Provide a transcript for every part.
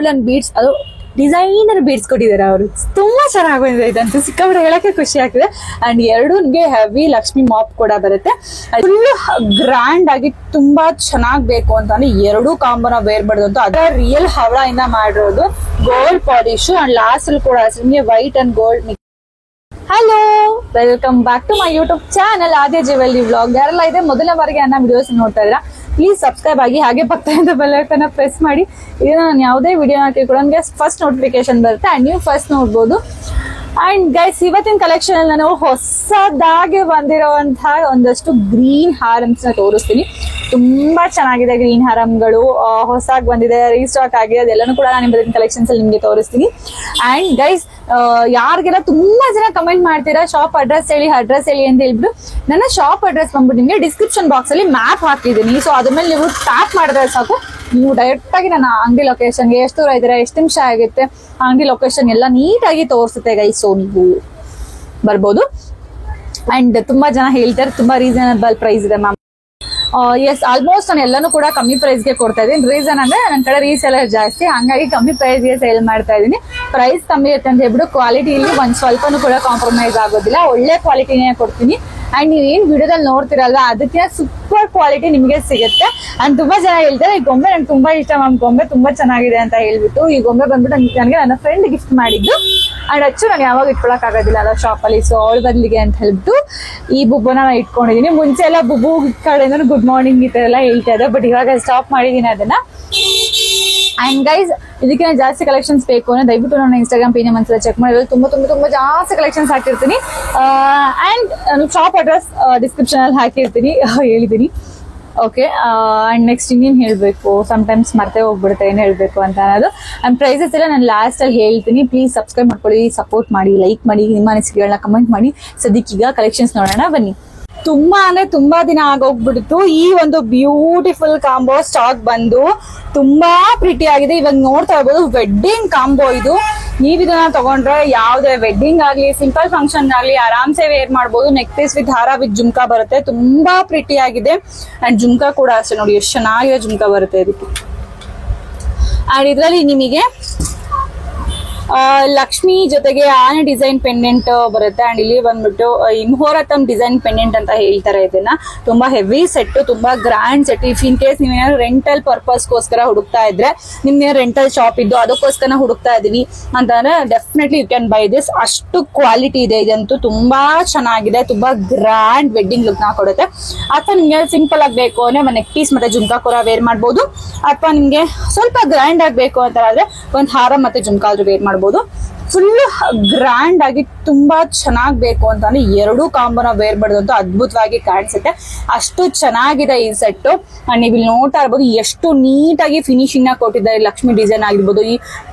Golden beads, ಅದು designer beads ಕೊಟ್ಟಿದ್ದಾರೆ ಅವರು. ತುಂಬಾ ಚೆನ್ನಾಗಿ ಬಂದಿದೆ ಇದಂತೂ, ಸಿಕ್ಕಾಪಟ್ಟೆ ಹೇಳಕ್ಕೆ ಖುಷಿ ಆಗ್ತಿದೆ. ಅಂಡ್ ಎರಡು ನಿಮಗೆ ಹೆವಿ ಲಕ್ಷ್ಮಿ ಮಾಪ್ ಕೂಡ ಬರುತ್ತೆ. ಫುಲ್ ಗ್ರ್ಯಾಂಡ್ ಆಗಿ ತುಂಬಾ ಚೆನ್ನಾಗ್ ಬೇಕು ಅಂತಂದ್ರೆ ಎರಡು ಕಾಂಬೋನ ವೇರ್ ಮಾಡೋದು. ಅದರ ರಿಯಲ್ ಹವಳ ಇಂದ ಮಾಡಿರೋದು ಗೋಲ್ಡ್ ಪಾಲಿಶ್. ಅಂಡ್ ಲಾಸ್ಟ್ ಅಲ್ಲಿ ಕೂಡ ನಿಮಗೆ white and gold. Hello, welcome back to my YouTube channel Aadya jewellery vlog. ಯಾರೆಲ್ಲ ಇದೆ ಮೊದಲನೇ ಬಾರಿಗೆ ನನ್ನ ವಿಡಿಯೋಸ್ ನೋಡ್ತಾ ಇದ್ದೀರಾ, ಪ್ಲೀಸ್ ಸಬ್ಸ್ಕ್ರೈಬ್ ಆಗಿ, ಹಾಗೆ ಪಕ್ಕದಿಂದ ಬೆಲ್ ಐಕಾನ್ ಪ್ರೆಸ್ ಮಾಡಿ. ಇದು ನಾನು ಯಾವುದೇ ವಿಡಿಯೋ ಹಾಕಿ ಕೂಡ ನನಗೆ ಫಸ್ಟ್ ನೋಟಿಫಿಕೇಶನ್ ಬರುತ್ತೆ ಅಂಡ್ ನೀವು ಫಸ್ಟ್ ನೋಡ್ಬೋದು. ಅಂಡ್ ಗೈಸ್, ಇವತ್ತಿನ ಕಲೆಕ್ಷನ್ ಅಲ್ಲಿ ನಾನು ಹೊಸದಾಗಿ ಬಂದಿರುವಂತಹ ಒಂದಷ್ಟು ಗ್ರೀನ್ ಹಾರಮ್ಸ್ ನ ತೋರಿಸ್ತೀನಿ. ತುಂಬಾ ಚೆನ್ನಾಗಿದೆ ಗ್ರೀನ್ ಹಾರಮ್ಗಳು, ಹೊಸದಾಗಿ ಬಂದಿದೆ, ರೀಸ್ಟಾಕ್ ಆಗಿದೆ, ಅದೆಲ್ಲನೂ ಕೂಡ ನಾನು ಇವತ್ತಿನ ಕಲೆಕ್ಷನ್ಸ್ ಅಲ್ಲಿ ನಿಮ್ಗೆ ತೋರಿಸ್ತೀನಿ. ಅಂಡ್ ಗೈಸ್, ಯಾರಿಗೆಲ್ಲ ತುಂಬಾ ಜನ ಕಮೆಂಟ್ ಮಾಡ್ತೀರಾ ಶಾಪ್ ಅಡ್ರೆಸ್ ಹೇಳಿ ಅಂತ ಹೇಳ್ಬಿಟ್ಟು, ನನ್ನ ಶಾಪ್ ಅಡ್ರೆಸ್ ಬಂದ್ಬಿಟ್ಟು ನಿಮ್ಗೆ ಡಿಸ್ಕ್ರಿಪ್ಷನ್ ಬಾಕ್ಸ್ ಅಲ್ಲಿ ಮ್ಯಾಪ್ ಹಾಕಿದ್ದೀನಿ. ಸೊ ಅದ್ರ ಮೇಲೆ ನೀವು ಟ್ಯಾಪ್ ಮಾಡಿದ್ರೆ ಸಾಕು, ನೀವು ಡೈರೆಕ್ಟ್ ಆಗಿ ನನ್ನ ಅಂಗಡಿ ಲೊಕೇಶನ್ಗೆ ಎಷ್ಟು ದೂರ ಇದ್ದೀರಾ, ಎಷ್ಟು ನಿಮಿಷ ಆಗುತ್ತೆ, ಅಂಗಡಿ ಲೊಕೇಶನ್ ಎಲ್ಲ ನೀಟಾಗಿ ತೋರಿಸುತ್ತೆ ಗೈಸ್. ಸೊ ನೀವು ಬರ್ಬೋದು. ಅಂಡ್ ತುಂಬಾ ಜನ ಹೇಳ್ತಾರೆ ತುಂಬಾ ರೀಸನಬಲ್ ಪ್ರೈಸ್ ಇದೆ ಮ್ಯಾಮ್. ಎಸ್, ಆಲ್ಮೋಸ್ಟ್ ನಾನು ಎಲ್ಲಾನು ಕೂಡ ಕಮ್ಮಿ ಪ್ರೈಸ್ ಗೆ ಕೊಡ್ತಾ ಇದ್ದೀನಿ. ರೀಸನ್ ಅಂದ್ರೆ ನನ್ನ ಕಡೆ ರೀಸೆಲರ್ ಜಾಸ್ತಿ, ಹಂಗಾಗಿ ಕಮ್ಮಿ ಪ್ರೈಸ್ ಗೆ ಸೇಲ್ ಮಾಡ್ತಾ ಇದ್ದೀನಿ. ಪ್ರೈಸ್ ಕಮ್ಮಿ ಇರುತ್ತೆ ಅಂತ ಹೇಳ್ಬಿಟ್ಟು ಕ್ವಾಲಿಟಿಲಿ ಒಂದ್ ಸ್ವಲ್ಪನೂ ಕೂಡ ಕಾಂಪ್ರಮೈಸ್ ಆಗೋದಿಲ್ಲ, ಒಳ್ಳೆ ಕ್ವಾಲಿಟಿನೇ ಕೊಡ್ತೀನಿ. ಅಂಡ್ ನೀವ್ ಏನ್ ವಿಡಿಯೋದಲ್ಲಿ ನೋಡ್ತಿರಲ್ಲ ಅದಕ್ಕೆ ಸೂಪರ್ ಕ್ವಾಲಿಟಿ ನಿಮಗೆ ಸಿಗುತ್ತೆ. ಅಂಡ್ ತುಂಬಾ ಜನ ಹೇಳ್ತಾರೆ ಈ ಗೊಂಬೆ ನಂಗೆ ತುಂಬಾ ಇಷ್ಟ ಮ್ಯಾಮ್, ಗೊಂಬೆ ತುಂಬಾ ಚೆನ್ನಾಗಿದೆ ಅಂತ ಹೇಳ್ಬಿಟ್ಟು. ಈ ಗೊಂಬೆ ಬಂದ್ಬಿಟ್ಟು ನನಗೆ ನನ್ನ ಫ್ರೆಂಡ್ ಗಿಫ್ಟ್ ಮಾಡಿದ್ದು. ಅಂಡ್ ಅಚ್ಚು ನಾನು ಯಾವಾಗ ಇಟ್ಕೊಳಕ್ ಆಗೋದಿಲ್ಲ ಅಲ್ಲ ಶಾಪ್ ಅಲ್ಲಿ, ಸೊ ಅವಳ ಬದಲಿಗೆ ಅಂತ ಹೇಳ್ಬಿಟ್ಟು ಈ ಬುಬ್ಬನ ನಾನು ಇಟ್ಕೊಂಡಿದೀನಿ. ಮುಂಚೆ ಎಲ್ಲ ಬುಬ್ಬು ಕಡೆಯಿಂದ ಗುಡ್ ಮಾರ್ನಿಂಗ್ ಈ ತರ ಎಲ್ಲ ಹೇಳ್ತಾ ಇದೆ, ಬಟ್ ಇವಾಗ ಸ್ಟಾಪ್ ಮಾಡಿದೀನಿ ಅದನ್ನ. ಅಂಡ್ ಗೈಸ್, ಇದಕ್ಕೆ ಜಾಸ್ತಿ ಕಲೆಕ್ಷನ್ಸ್ ಬೇಕು ಅಂದ್ರೆ ದಯವಿಟ್ಟು ನನ್ನ ಇನ್ಸ್ಟಾಗ್ರಾಮ್ ಪೇಜ್ ಒಂದ್ಸಲ ಚೆಕ್ ಮಾಡಿದ್ರೆ ತುಂಬಾ ಜಾಸ್ತಿ ಕಲೆಕ್ಷನ್ಸ್ ಹಾಕಿರ್ತೀನಿ. ಅಂಡ್ ಶಾಪ್ ಅಡ್ರೆಸ್ ಡಿಸ್ಕ್ರಿಪ್ಷನ್ ಅಲ್ಲಿ ಹಾಕಿರ್ತೀನಿ, ಹೇಳಿದೀನಿ. ಓಕೆ, ಅಂಡ್ ನೆಕ್ಸ್ಟ್ ಇನ್ನೇನ್ ಹೇಳ್ಬೇಕು, ಸಮ್ಟೈಮ್ಸ್ ಮರ್ತೇ ಹೋಗ್ಬಿಡುತ್ತೆ ಏನ್ ಹೇಳ್ಬೇಕು ಅಂತ ಅನ್ನೋದು. ಅಂಡ್ ಪ್ರೈಸಸ್ ಎಲ್ಲ ನಾನು ಲಾಸ್ಟ್ ಅಲ್ಲಿ ಹೇಳ್ತೀನಿ. ಪ್ಲೀಸ್ ಸಬ್ಸ್ಕ್ರೈಬ್ ಮಾಡ್ಕೊಳ್ಳಿ, ಸಪೋರ್ಟ್ ಮಾಡಿ, ಲೈಕ್ ಮಾಡಿ, ನಿಮ್ಮ ಅನಿಸಿಕೆಗಳನ್ನ ಕಮೆಂಟ್ ಮಾಡಿ. ಸದ್ಯಕ್ಕೀಗ ಕಲೆಕ್ಷನ್ಸ್ ನೋಡೋಣ ಬನ್ನಿ. ತುಂಬಾ ಅಂದ್ರೆ ತುಂಬಾ ದಿನ ಆಗೋಗ್ಬಿಡ್ತು. ಈ ಒಂದು ಬ್ಯೂಟಿಫುಲ್ ಕಾಂಬೋ ಸ್ಟಾಕ್ ಬಂದು ತುಂಬಾ ಪ್ರಿಟಿ ಆಗಿದೆ. ಇವಾಗ ನೋಡ್ತಾ ಇರ್ಬೋದು ವೆಡ್ಡಿಂಗ್ ಕಾಂಬೋ ಇದು. ನೀವ್ ಇದನ್ನ ತಗೊಂಡ್ರೆ ಯಾವ್ದೇ ವೆಡ್ಡಿಂಗ್ ಆಗ್ಲಿ, ಸಿಂಪಲ್ ಫಂಕ್ಷನ್ ಆಗ್ಲಿ ಆರಾಮ್ಸೆ ವೇರ್ ಮಾಡ್ಬೋದು. ನೆಕ್ ಪೀಸ್ ವಿತ್ ಹಾರ ವಿತ್ ಜುಮ್ಕಾ ಬರುತ್ತೆ, ತುಂಬಾ ಪ್ರಿಟಿ ಆಗಿದೆ. ಅಂಡ್ ಜುಮ್ಕಾ ಕೂಡ ಅಷ್ಟೇ, ನೋಡಿ ಎಷ್ಟು ಚೆನ್ನಾಗಿದೆ ಜುಮ್ಕಾ ಬರುತ್ತೆ ಇದಕ್ಕೆ. ಅಂಡ್ ಇದ್ರಲ್ಲಿ ನಿಮಗೆ ಲಕ್ಷ್ಮಿ ಜೊತೆಗೆ ಆನೆ ಡಿಸೈನ್ ಪೆಂಡೆಂಟ್ ಬರುತ್ತೆ. ಅಂಡ್ ಇಲ್ಲಿ ಬಂದ್ಬಿಟ್ಟು ಮುಹೂರ್ತಂ ಡಿಸೈನ್ ಪೆಂಡೆಂಟ್ ಅಂತ ಹೇಳ್ತಾರೆ ಇದನ್ನ. ತುಂಬಾ ಹೆವಿ ಸೆಟ್, ತುಂಬಾ grand set. If in case ನೀವೇನಾದ್ರು ರೆಂಟಲ್ ಪರ್ಪಸ್ಗೋಸ್ಕರ ಹುಡುಕ್ತಾ ಇದ್ರೆ, ನಿಮ್ಗೆ ರೆಂಟಲ್ ಶಾಪ್ ಇದ್ದು ಅದಕ್ಕೋಸ್ಕರ ಹುಡುಕ್ತಾ ಇದೀನಿ ಅಂತಂದ್ರೆ definitely you can buy this. ಅಷ್ಟು ಕ್ವಾಲಿಟಿ ಇದೆ ಇದಂತೂ, ತುಂಬಾ ಚೆನ್ನಾಗಿದೆ, ತುಂಬಾ ಗ್ರ್ಯಾಂಡ್ ವೆಡ್ಡಿಂಗ್ ಲುಕ್ ನ ಕೊಡುತ್ತೆ. ಅಥವಾ ನಿಮ್ಗೆ ಸಿಂಪಲ್ ಆಗಿ ಬೇಕು ಅಂದ್ರೆ ಒಂದು ನೆಕ್ ಪೀಸ್ ಮತ್ತೆ ಜುಮ್ಕಾ ಕೂಡ ವೇರ್ ಮಾಡ್ಬೋದು. ಅಥವಾ ನಿಮ್ಗೆ ಸ್ವಲ್ಪ ಗ್ರ್ಯಾಂಡ್ ಆಗ್ಬೇಕು ಅಂತ ಆದ್ರೆ ಒಂದ್ ಹಾರ ಮತ್ತೆ ಜುಮ್ಕಾ ಆದ್ರೂ ವೇರ್ ಮಾಡ್ಬೋದು. ಫುಲ್ ಗ್ರ್ಯಾಂಡ್ ಆಗಿ ತುಂಬಾ ಚೆನ್ನಾಗ್ ಬೇಕು ಅಂತಂದ್ರೆ ಎರಡು ಕಾಂಬೋನ ವೇರ್ ಮಾಡೋದಂತೂ ಅದ್ಭುತವಾಗಿ ಕಾಣಿಸುತ್ತೆ. ಅಷ್ಟು ಚೆನ್ನಾಗಿದೆ ಈ ಸೆಟ್. ನೀವು ಇಲ್ಲಿ ನೋಡ್ತಾ ಇರ್ಬೋದು ಎಷ್ಟು ನೀಟಾಗಿ ಫಿನಿಶಿಂಗ್ ನ ಕೊಟ್ಟಿದ್ದಾರೆ. ಲಕ್ಷ್ಮಿ ಡಿಸೈನ್ ಆಗಿರ್ಬೋದು, ಈ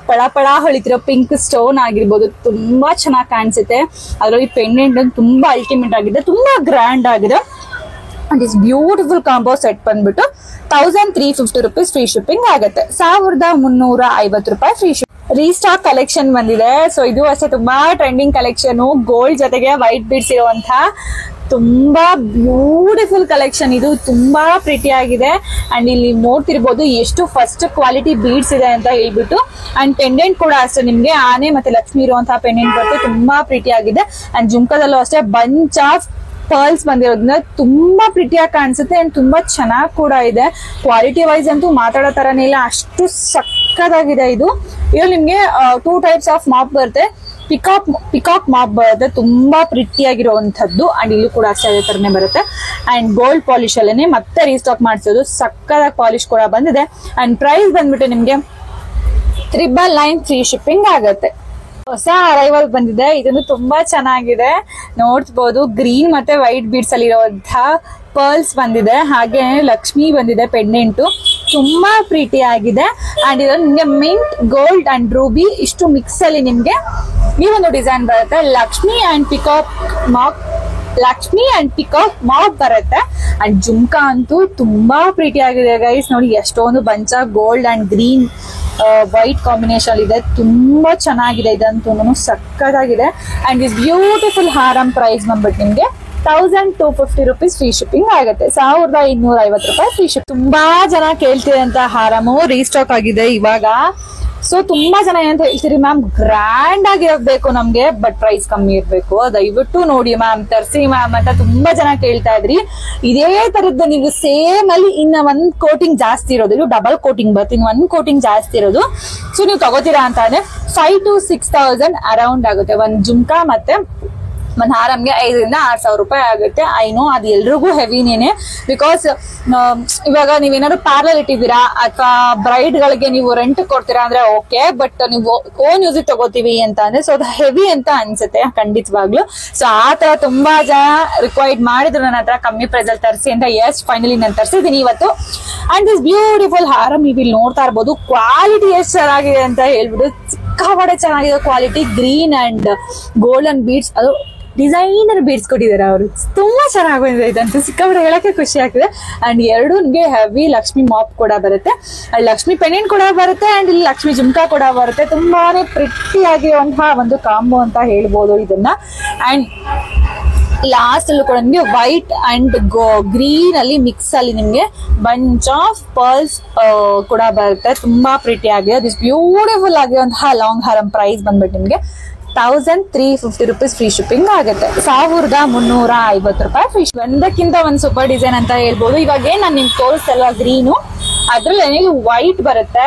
ಪಳ ಹೊಳಿತಿರೋ ಪಿಂಕ್ ಸ್ಟೋನ್ ಆಗಿರ್ಬೋದು, ತುಂಬಾ ಚೆನ್ನಾಗಿ ಕಾಣಿಸುತ್ತೆ. ಅದರಲ್ಲಿ ಪೆಂಡೆಂಟ್ ತುಂಬಾ ಅಲ್ಟಿಮೇಟ್ ಆಗಿದೆ, ತುಂಬಾ ಗ್ರ್ಯಾಂಡ್ ಆಗಿದೆ. And is beautiful combo set ಬಂದ್ಬಿಟ್ಟು 1350 rupees ಫ್ರೀ ಶಿಪ್ಪಿಂಗ್ ಆಗುತ್ತೆ. 1350 ರೂಪಾಯಿ ಫ್ರೀ ಶಿಪ್. ರೀಸ್ಟಾಕ್ ಕಲೆಕ್ಷನ್ ಬಂದಿದೆ. ಸೊ ಇದು ಅಷ್ಟೇ ತುಂಬಾ ಟ್ರೆಂಡಿಂಗ್ ಕಲೆಕ್ಷನ್, ಗೋಲ್ಡ್ ಜೊತೆಗೆ ವೈಟ್ ಬೀಡ್ಸ್ ಇರುವಂತಹ ತುಂಬಾ ಬ್ಯೂಟಿಫುಲ್ ಕಲೆಕ್ಷನ್. ಇದು ತುಂಬಾ ಪ್ರಿಟಿ ಆಗಿದೆ. ಅಂಡ್ ಇಲ್ಲಿ ನೋಡ್ತಿರ್ಬೋದು ಎಷ್ಟು ಫಸ್ಟ್ ಕ್ವಾಲಿಟಿ ಬೀಡ್ಸ್ ಇದೆ ಅಂತ ಹೇಳ್ಬಿಟ್ಟು. ಅಂಡ್ ಪೆಂಡೆಂಟ್ ಕೂಡ ಅಷ್ಟೇ, ನಿಮ್ಗೆ ಆನೆ ಮತ್ತೆ ಲಕ್ಷ್ಮಿ ಇರುವಂತಹ ಪೆಂಡೆಂಟ್ ಬರುತ್ತೆ, ತುಂಬಾ ಪ್ರಿಟಿ ಆಗಿದೆ. ಅಂಡ್ ಜುಮ್ಕಾದಲ್ಲೂ ಅಷ್ಟೇ ಬಂಚ್ ಆಫ್ ಪರ್ಲ್ಸ್ ಬಂದಿರೋದ್ರಿಂದ ತುಂಬಾ ಪ್ರಿಟಿಯಾಗಿ ಕಾಣಿಸುತ್ತೆ. ಅಂಡ್ ತುಂಬಾ ಚೆನ್ನಾಗಿ ಕೂಡ ಇದೆ. ಕ್ವಾಲಿಟಿ ವೈಸ್ ಅಂತೂ ಮಾತಾಡೋ ತರನೇ ಇಲ್ಲ, ಅಷ್ಟು ಸಕ್ಕತ್ತಾಗಿದೆ ಇದು. ಇದ್ರಲ್ಲಿ ನಿಮ್ಗೆ 2 ಟೈಪ್ಸ್ ಆಫ್ ಮಾಪ್ ಬರುತ್ತೆ. ಪಿಕಾಕ್ ಮಾಪ್ ಬರುತ್ತೆ, ತುಂಬಾ ಪ್ರಿಟಿ ಆಗಿರುವಂತದ್ದು. ಅಂಡ್ ಇಲ್ಲೂ ಕೂಡ ಅಷ್ಟೇ ಅದೇ ತರನೇ ಬರುತ್ತೆ. ಅಂಡ್ ಗೋಲ್ಡ್ ಪಾಲಿಶ್ ಅಲ್ಲೇನೆ ಮತ್ತೆ ರೀಸ್ಟಾಕ್ ಮಾಡಿಸೋದು, ಸಕ್ಕತ್ತಾಗಿ ಪಾಲಿಶ್ ಕೂಡ ಬಂದಿದೆ. ಅಂಡ್ ಪ್ರೈಸ್ ಬಂದ್ಬಿಟ್ಟು ನಿಮ್ಗೆ 999 ಫ್ರೀ ಶಿಪ್ಪಿಂಗ್ ಆಗುತ್ತೆ. ಹೊಸ ಅರೈವಲ್ ಬಂದಿದೆ, ಇದನ್ನು ತುಂಬಾ ಚೆನ್ನಾಗಿದೆ. ನೋಡ್ಬೋದು ಗ್ರೀನ್ ಮತ್ತೆ ವೈಟ್ ಬೀಡ್ಸ್ ಅಲ್ಲಿ ಇರುವಂತಹ ಪರ್ಲ್ಸ್ ಬಂದಿದೆ, ಹಾಗೆ ಲಕ್ಷ್ಮಿ ಬಂದಿದೆ ಪೆಂಡೆಂಟು, ತುಂಬಾ ಪ್ರೀತಿ ಆಗಿದೆ. ಅಂಡ್ ಇದು ನಿಮ್ಗೆ ಮಿಂಟ್, ಗೋಲ್ಡ್ ಅಂಡ್ ರೂಬಿ ಇಷ್ಟು ಮಿಕ್ಸ್ ಅಲ್ಲಿ ನಿಮ್ಗೆ ಈ ಒಂದು ಡಿಸೈನ್ ಬರುತ್ತೆ. ಲಕ್ಷ್ಮಿ ಅಂಡ್ ಪಿಕಾಕ್ ಮಾಪ್ ಬರುತ್ತೆ. ಅಂಡ್ ಜುಮ್ಕಾ ಅಂತೂ ತುಂಬಾ ಪ್ರೀತಿ ಆಗಿದೆ ಗೈಸ್. ನೋಡಿ ಎಷ್ಟೊಂದು ಬಂಚ gold and green white combination ಇದೆ, ತುಂಬಾ ಚೆನ್ನಾಗಿದೆ. ಇದಂತೂ ಸಕ್ಕತ್ತಾಗಿದೆ. And is beautiful haram price ಬಂದ್ಬಿಟ್ಟು ನಿಮ್ಗೆ 1250 rupees ಫ್ರೀ ಶಿಪ್ಪಿಂಗ್ ಆಗುತ್ತೆ. 1250 ರೂಪಾಯಿ ಫ್ರೀ ಶಿಪ್. ತುಂಬಾ ಜನ ಕೇಳ್ತಿರಂತ ಹಾರಮು ರೀಸ್ಟಾಕ್ ಆಗಿದೆ ಇವಾಗ. ಸೊ ತುಂಬಾ ಜನ ಏನಂತ ಹೇಳ್ತೀರಿ, ಮ್ಯಾಮ್ ಗ್ರ್ಯಾಂಡ್ ಆಗಿರ್ಬೇಕು ನಮ್ಗೆ, ಬಟ್ ಪ್ರೈಸ್ ಕಮ್ಮಿ ಇರ್ಬೇಕು, ದಯವಿಟ್ಟು ನೋಡಿ ಮ್ಯಾಮ್ ತರ್ಸಿ ಮ್ಯಾಮ್ ಅಂತ ತುಂಬಾ ಜನ ಕೇಳ್ತಾ ಇದ್ರಿ. ಇದೇ ತರದ್ದು ನೀವು ಸೇಮ್ ಅಲ್ಲಿ ಇನ್ನ ಒಂದ್ ಕೋಟಿಂಗ್ ಜಾಸ್ತಿ ಇರೋದು, ಇದು ಡಬಲ್ ಕೋಟಿಂಗ್ ಬರ್ತೀನಿ, ಒಂದ್ ಕೋಟಿಂಗ್ ಜಾಸ್ತಿ ಇರೋದು. ಸೊ ನೀವು ತಗೋತೀರಾ ಅಂತ ಅಂದ್ರೆ 5,000 to 6,000 ಅರೌಂಡ್ ಆಗುತ್ತೆ. ಒಂದ್ ಜುಮ್ಕಾ ಮತ್ತೆ ಒಂದ್ ಹಾರಮ್ಗೆ 5,000 to 6,000 ರೂಪಾಯಿ ಆಗುತ್ತೆ. ಐನೋ ಅದು ಎಲ್ರಿಗೂ ಹೆವಿನೇನೆ, ಬಿಕಾಸ್ ಇವಾಗ ನೀವೇನಾದ್ರು ಪಾರ್ಲರ್ ಇಟ್ಟಿದ್ದೀರಾ ಅಥವಾ ಬ್ರೈಡ್ ಗಳಿಗೆ ನೀವು ರೆಂಟ್ ಕೊಡ್ತೀರಾ ಅಂದ್ರೆ ಓಕೆ, ಬಟ್ ನೀವು ಓನ್ ಯೂಸ್ ತಗೋತೀವಿ ಅಂತ ಅಂದ್ರೆ ಸೊ ಅದು ಹೆವಿ ಅಂತ ಅನ್ಸುತ್ತೆ ಖಂಡಿತವಾಗ್ಲು. ಸೊ ಆ ತರ ತುಂಬಾ ಜನ ರಿಕ್ವೈರ್ಡ್ ಮಾಡಿದ್ರು ನನ್ನ ಹತ್ರ ಕಮ್ಮಿ ಪ್ರೈಸ್ ಅಲ್ಲಿ ತರಿಸಿ ಅಂತ. ಎಸ್, ಫೈನಲಿ ನಾನು ತರಿಸಿದೀನಿ ಇವತ್ತು. ಅಂಡ್ ದಿಸ್ ಬ್ಯೂಟಿಫುಲ್ ಹಾರಮ್ ನೀವು ಇಲ್ಲಿ ನೋಡ್ತಾ ಇರ್ಬೋದು. ಕ್ವಾಲಿಟಿ ಎಷ್ಟು ಚೆನ್ನಾಗಿದೆ ಅಂತ ಹೇಳ್ಬಿಟ್ಟು, ಸಿಕ್ಕಾಪಟ್ಟೆ ಚೆನ್ನಾಗಿದೆ quality. Green and golden beads, ಅದು ಡಿಸೈನರ್ ಬೀಡ್ಸ್ ಕೊಟ್ಟಿದ್ದಾರೆ ಅವರು, ತುಂಬಾ ಚೆನ್ನಾಗಿ ಬಂದಿದೆ ಇದಂತೂ, ಸಿಕ್ಕಾಪಟ್ಟೆ ಹೇಳಕ್ಕೆ ಖುಷಿ ಆಗ್ತದೆ. ಅಂಡ್ ಎರಡು ನಿಮಗೆ ಹೆವಿ ಲಕ್ಷ್ಮಿ ಮಾಪ್ ಕೂಡ ಬರುತ್ತೆ, ಅಂಡ್ ಲಕ್ಷ್ಮಿ ಪೆಂಡೆಂಟ್ ಕೂಡ ಬರುತ್ತೆ, ಅಂಡ್ ಇಲ್ಲಿ ಲಕ್ಷ್ಮಿ ಜುಮ್ಕಾ ಕೂಡ ಬರುತ್ತೆ. ತುಂಬಾನೇ ಪ್ರಿಟಿ ಆಗಿರುವಂತಹ ಒಂದು ಕಾಂಬೋ ಅಂತ ಹೇಳ್ಬೋದು ಇದನ್ನ. ಅಂಡ್ ಲಾಸ್ಟ್ ಅಲ್ಲೂ ಕೂಡ ನಿಮ್ಗೆ ವೈಟ್ ಅಂಡ್ ಗ್ರೀನ್ ಅಲ್ಲಿ ಮಿಕ್ಸ್ ಅಲ್ಲಿ ನಿಮ್ಗೆ ಬಂಚ್ ಆಫ್ ಪರ್ಲ್ಸ್ ಕೂಡ ಬರುತ್ತೆ. ತುಂಬಾ ಪ್ರಿಟಿ ಆಗಿದೆ. ದಿಸ್ ಬ್ಯೂಟಿಫುಲ್ ಆಗಿರುವಂತಹ ಲಾಂಗ್ ಹಾರಂ ಪ್ರೈಸ್ ಬಂದ್ಬಿಟ್ಟು ನಿಮ್ಗೆ 1,350 ರೂಪೀಸ್ ಫ್ರೀ ಶಿಪ್ಪಿಂಗ್ ಆಗುತ್ತೆ. 1,350 ರೂಪಾಯಿ ಫ್ರೀ. ಒಂದಕ್ಕಿಂತ ಒಂದ್ ಸೂಪರ್ ಡಿಸೈನ್ ಅಂತ ಹೇಳ್ಬೋದು. ಇವಾಗ ಏನ್ ನಾನು ನಿಮ್ಗೆ ತೋರಿಸಲ್ಲ ಗ್ರೀನು, ಅದ್ರಲ್ಲಿ ವೈಟ್ ಬರುತ್ತೆ.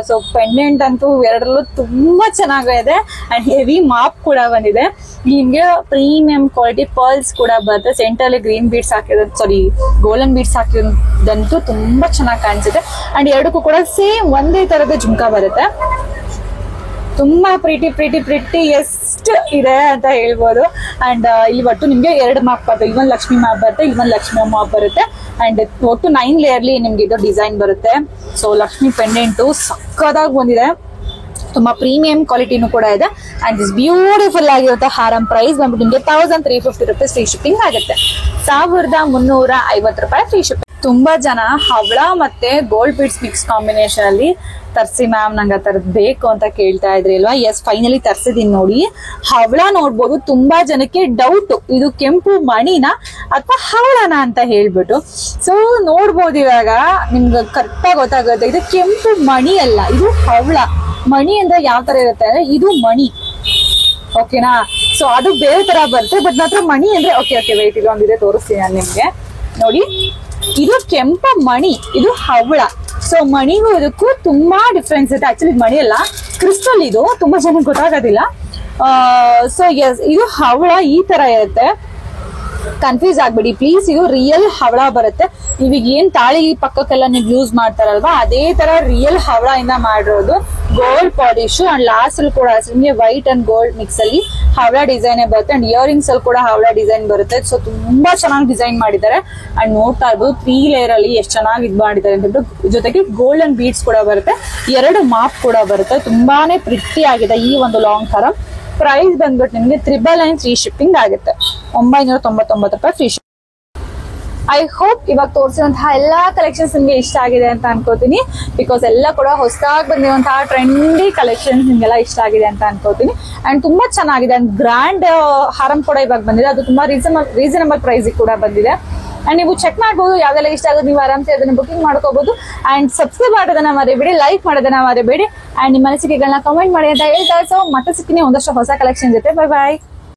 ಸೊ ಪೆಂಡೆಂಟ್ ಅಂತೂ ಎರಡರಲ್ಲೂ ತುಂಬಾ ಚೆನ್ನಾಗಿದೆ. ಅಂಡ್ ಹೆವಿ ಮಾಪ್ ಕೂಡ ಬಂದಿದೆ. ನಿಮ್ಗೆ ಪ್ರೀಮಿಯಂ ಕ್ವಾಲಿಟಿ ಪರ್ಲ್ಸ್ ಕೂಡ ಬರುತ್ತೆ. ಸೆಂಟರ್ ಗ್ರೀನ್ ಬೀಡ್ಸ್ ಹಾಕಿರೋದು, ಸಾರಿ ಗೋಲ್ಡನ್ ಬೀಡ್ಸ್ ಹಾಕಿರೋದಂತೂ ತುಂಬಾ ಚೆನ್ನಾಗಿ ಕಾಣಿಸುತ್ತೆ. ಅಂಡ್ ಎರಡಕ್ಕೂ ಕೂಡ ಸೇಮ್ ಒಂದೇ ತರದ ಜುಮ್ಕಾ ಬರುತ್ತೆ. ತುಂಬಾ ಪ್ರಿಟಿ ಎಷ್ಟು ಇದೆ ಅಂತ ಹೇಳ್ಬೋದು. ಅಂಡ್ ಇಲ್ಲಿ ಒಟ್ಟು ನಿಮ್ಗೆ 2 ಮಾಪ್ ಬರುತ್ತೆ. ಇಲ್ಲೊಂದು ಲಕ್ಷ್ಮಿ ಮಾಪ್ ಬರುತ್ತೆ, ಇಲ್ಲೊಂದು ಲಕ್ಷ್ಮಿ ಮಾಪ್ ಬರುತ್ತೆ. ಅಂಡ್ ಒಟ್ಟು 9 ಲೇಯರ್ಲಿ ನಿಮ್ಗೆ ಇದು ಡಿಸೈನ್ ಬರುತ್ತೆ. ಸೊ ಲಕ್ಷ್ಮಿ ಪೆಂಡೆಂಟು ಸಕ್ಕದಾಗಿ ಬಂದಿದೆ, ತುಂಬಾ ಪ್ರೀಮಿಯಂ ಕ್ವಾಲಿಟಿನೂ ಕೂಡ ಇದೆ. ಅಂಡ್ ದಿಸ್ ಬ್ಯೂಟಿಫುಲ್ ಆಗಿರುತ್ತೆ ಹಾರಂ ಪ್ರೈಸ್ ಬಂದ್ಬಿಟ್ಟು ನಿಮ್ಗೆ 1,350 ರೂಪೀಸ್ ಫ್ರೀ ಶಿಪ್ಪಿಂಗ್ ಆಗುತ್ತೆ. 1,350 ರೂಪಾಯಿ ಫ್ರೀ ಶಿಪ್ಪಿಂಗ್. ತುಂಬಾ ಜನ ಹವಳ ಮತ್ತೆ ಗೋಲ್ಡ್ ಬೀಡ್ಸ್ ಮಿಕ್ಸ್ ಕಾಂಬಿನೇಷನ್ ಅಲ್ಲಿ ತರ್ಸಿ ಮ್ಯಾಮ್ ನಂಗೆ ಆ ತರದ್ ಬೇಕು ಅಂತ ಕೇಳ್ತಾ ಇದ್ರಿ ಅಲ್ವಾ. ಎಸ್, ಫೈನಲಿ ತರ್ಸಿದೀನಿ ನೋಡಿ. ಹವಳ ನೋಡ್ಬೋದು. ತುಂಬಾ ಜನಕ್ಕೆ ಡೌಟ್, ಇದು ಕೆಂಪು ಮಣಿನ ಅಥವಾ ಹವಳನ ಅಂತ ಹೇಳ್ಬಿಟ್ಟು. ಸೊ ನೋಡ್ಬೋದು, ಇವಾಗ ನಿಮ್ಗೆ ಕರೆಕ್ಟ್ ಆಗಿ ಗೊತ್ತಾಗುತ್ತೆ ಇದು ಕೆಂಪು ಮಣಿ ಅಲ್ಲ, ಇದು ಹವಳ. ಮಣಿ ಅಂದ್ರೆ ಯಾವ ತರ ಇರುತ್ತೆ ಅಂದ್ರೆ ಇದು ಮಣಿ, ಓಕೆನಾ. ಸೊ ಅದು ಬೇರೆ ತರ ಬರುತ್ತೆ, ಬಟ್ ಮಾತ್ರ ಮಣಿ ಅಂದ್ರೆ ಓಕೆ ವೆಯ್ಟ್ ಇದೊಂದಿದೆ ತೋರಿಸ್ತೀನಿ ನಾನು ನಿಮ್ಗೆ ನೋಡಿ. ಇದು ಕೆಂಪ ಮಣಿ, ಇದು ಹವಳ. ಸೊ ಮಣಿಗೂ ಇದಕ್ಕೂ ತುಂಬಾ ಡಿಫ್ರೆನ್ಸ್ ಇದೆ. ಆಕ್ಚುಲಿ ಮಣಿ ಅಲ್ಲ, ಕ್ರಿಸ್ಟಲ್. ಇದು ತುಂಬಾ ಜನಕ್ಕೆ ಗೊತ್ತಾಗೋದಿಲ್ಲ. ಸೊ ಎಸ್, ಇದು ಹವಳ ಈ ತರ ಇರುತ್ತೆ. ಕನ್ಫ್ಯೂಸ್ ಆಗ್ಬಿಡಿ ಪ್ಲೀಸ್. ಇದು ರಿಯಲ್ ಹವಳ ಬರುತ್ತೆ. ನೀವೀಗ ಏನ್ ತಾಳಿ ಪಕ್ಕಕ್ಕೆಲ್ಲ ನೀವು ಯೂಸ್ ಮಾಡ್ತಾರಲ್ವಾ, ಅದೇ ತರ ರಿಯಲ್ ಹವಳ ಇಂದ ಮಾಡಿರೋದು. ಗೋಲ್ಡ್ ಪಾಲಿಶ್ ಅಂಡ್ ಲಾಸ್ಟ್ ಅಲ್ಲಿ ಕೂಡ ನಿಮಗೆ ವೈಟ್ ಅಂಡ್ ಗೋಲ್ಡ್ ಮಿಕ್ಸ್ ಅಲ್ಲಿ ಹವಳ ಡಿಸೈನ್ ಬರುತ್ತೆ. ಅಂಡ್ ಇಯರಿಂಗ್ಸ್ ಅಲ್ಲಿ ಕೂಡ ಹವಳ ಡಿಸೈನ್ ಬರುತ್ತೆ. ಸೊ ತುಂಬಾ ಚೆನ್ನಾಗಿ ಡಿಸೈನ್ ಮಾಡಿದ್ದಾರೆ. ಅಂಡ್ ನೋಡ್ತಾ ಇರ್ಬೋದು 3 ಲೇಯರ್ ಅಲ್ಲಿ ಎಷ್ಟು ಚೆನ್ನಾಗಿ ಇದು ಮಾಡಿದ್ದಾರೆ ಅಂತ ಹೇಳ್ಬಿಟ್ಟು. ಜೊತೆಗೆ ಗೋಲ್ಡನ್ ಬೀಡ್ಸ್ ಕೂಡ ಬರುತ್ತೆ, 2 ಮಾಪ್ ಕೂಡ ಬರುತ್ತೆ. ತುಂಬಾನೇ ಪ್ರಿಟಿ ಆಗಿದೆ ಈ ಒಂದು ಲಾಂಗ್ ಹಾರಂ. ಪ್ರೈಸ್ ಬಂದ್ಬಿಟ್ಟು ನಿಮ್ಗೆ 999 ಫ್ರೀ ಶಿಪ್ಪಿಂಗ್ ಆಗುತ್ತೆ. 999 ರೂಪಾಯಿ ಫ್ರೀ ಶಿಪ್ಪಿಂಗ್. ಐ ಹೋಪ್ ಇವಾಗ ತೋರಿಸಿರುವಂತಹ ಎಲ್ಲಾ ಕಲೆಕ್ಷನ್ಸ್ ನಿಮ್ಗೆ ಇಷ್ಟ ಆಗಿದೆ ಅಂತ ಅನ್ಕೋತೀನಿ. ಬಿಕಾಸ್ ಎಲ್ಲ ಕೂಡ ಹೊಸದಾಗಿ ಬಂದಿರುವಂತಹ ಟ್ರೆಂಡಿ ಕಲೆಕ್ಷನ್ಸ್ ನಿಮ್ಗೆಲ್ಲ ಇಷ್ಟ ಆಗಿದೆ ಅಂತ ಅನ್ಕೋತೀನಿ. ಅಂಡ್ ತುಂಬಾ ಚೆನ್ನಾಗಿದೆ. ಅಂಡ್ ಗ್ರ್ಯಾಂಡ್ ಹಾರಂ ಕೂಡ ಇವಾಗ ಬಂದಿದೆ, ಅದು ತುಂಬಾ ರೀಸನಬಲ್ ಪ್ರೈಸ್ ಕೂಡ ಬಂದಿದೆ. ಅಂಡ್ ನೀವು ಚೆಕ್ ಮಾಡಬಹುದು, ಯಾವ್ದೆಲ್ಲ ಇಷ್ಟ ಆಗೋದು ನೀವು ಆರಾಮ್ಸೆ ಅದನ್ನ ಬುಕಿಂಗ್ ಮಾಡ್ಕೋಬಹುದು. ಅಂಡ್ ಸಬ್ಸ್ಕ್ರೈಬ್ ಮಾಡೋದನ್ನ ಮರಿಬೇಡಿ, ಲೈಕ್ ಮಾಡೋದನ್ನ ಮರಿಬೇಡಿ. ಅಂಡ್ ನಿಮ್ಮ ಅನಿಸಿಕೆಗಳನ್ನ ಕಮೆಂಟ್ ಮಾಡಿ ಅಂತ ಹೇಳ್ತಾ. ಸೊ ಮತ್ತೆ ಸಿಗ್ತೀನಿ ಒಂದಷ್ಟು ಹೊಸ ಕಲೆಕ್ಷನ್ ಜೊತೆ. ಬೈ ಬಾಯ್.